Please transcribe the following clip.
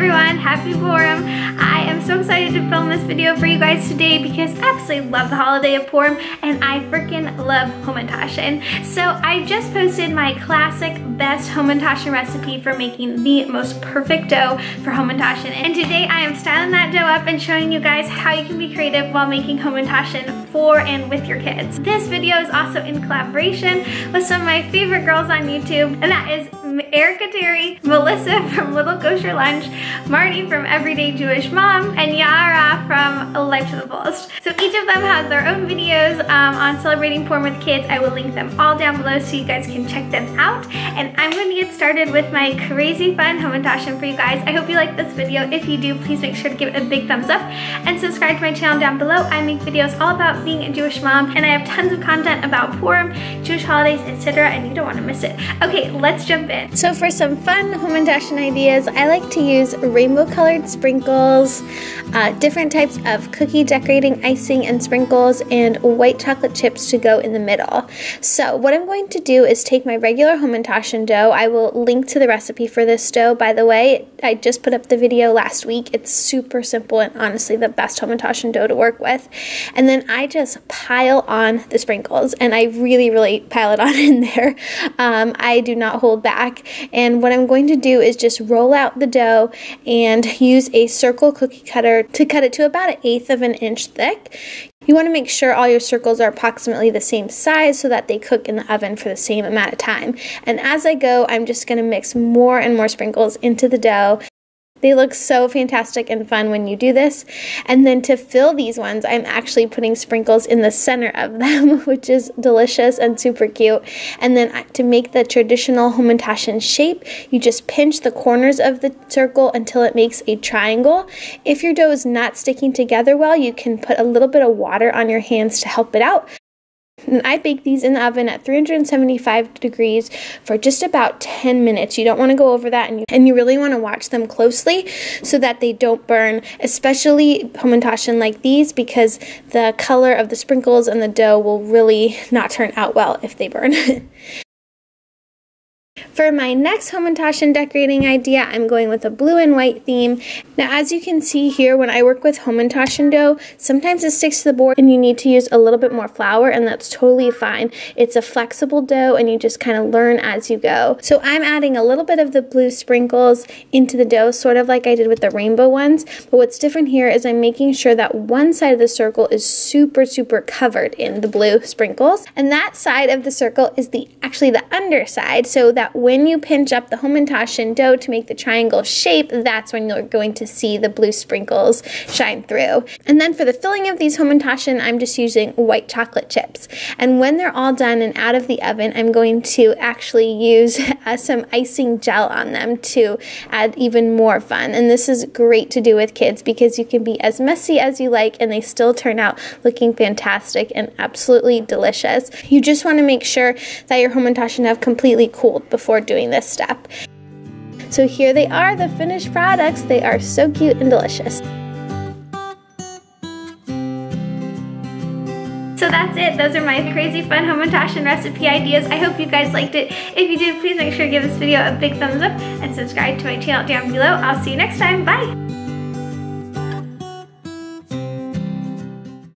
everyone, happy Purim. I am so excited to film this video for you guys today because I absolutely love the holiday of Purim and I freaking love Hamentashen. So I just posted my classic best Hamentashen recipe for making the most perfect dough for Hamentashen. And today I am styling that dough up and showing you guys how you can be creative while making Hamentashen for and with your kids. This video is also in collaboration with some of my favorite girls on YouTube, and that is Erica Terry, Melissa from Little Kosher Lunch, Marty from Everyday Jewish Mom, and Yara from Life to the Fullest. So each of them has their own videos on celebrating Purim with kids. I will link them all down below so you guys can check them out. And I'm going to get started with my crazy fun Hamentashen for you guys. I hope you like this video. If you do, please make sure to give it a big thumbs up and subscribe to my channel down below. I make videos all about being a Jewish mom, and I have tons of content about Purim, Jewish holidays, etc., and you don't want to miss it. Okay, let's jump in. So for some fun Hamentashen ideas, I like to use rainbow colored sprinkles, different types of cookie decorating icing and sprinkles, and white chocolate chips to go in the middle. So what I'm going to do is take my regular Hamentashen dough. I will link to the recipe for this dough, by the way. I just put up the video last week. It's super simple and honestly the best Hamentashen dough to work with. And then I just pile on the sprinkles, and I really pile it on in there. I do not hold back. And what I'm going to do is just roll out the dough and use a circle cookie cutter to cut it to about 1/8 of an inch thick. You want to make sure all your circles are approximately the same size so that they cook in the oven for the same amount of time. And as I go, I'm just going to mix more and more sprinkles into the dough. They look so fantastic and fun when you do this. And then to fill these ones, I'm actually putting sprinkles in the center of them, which is delicious and super cute. And then to make the traditional Hamentashen shape, you just pinch the corners of the circle until it makes a triangle. If your dough is not sticking together well, you can put a little bit of water on your hands to help it out. And I bake these in the oven at 375 degrees for just about 10 minutes. You don't want to go over that, and you really want to watch them closely so that they don't burn, especially Hamentashen like these, because the color of the sprinkles and the dough will really not turn out well if they burn. For my next Hamentashen decorating idea, I'm going with a blue and white theme. Now, as you can see here, when I work with Hamentashen dough, sometimes it sticks to the board and you need to use a little bit more flour, and that's totally fine. It's a flexible dough and you just kind of learn as you go. So I'm adding a little bit of the blue sprinkles into the dough, sort of like I did with the rainbow ones. But what's different here is I'm making sure that one side of the circle is super covered in the blue sprinkles, and that side of the circle is actually the underside, so that when you pinch up the Hamentashen dough to make the triangle shape, that's when you're going to see the blue sprinkles shine through. And then for the filling of these Hamentashen, I'm just using white chocolate chips. And when they're all done and out of the oven, I'm going to actually use some icing gel on them to add even more fun. And this is great to do with kids because you can be as messy as you like and they still turn out looking fantastic and absolutely delicious. You just want to make sure that your Hamentashen have completely cooled before doing this step. So here they are, the finished products. They are so cute and delicious. So that's it. Those are my crazy fun Hamentashen recipe ideas. I hope you guys liked it. If you did, please make sure to give this video a big thumbs up and subscribe to my channel down below. I'll see you next time. Bye!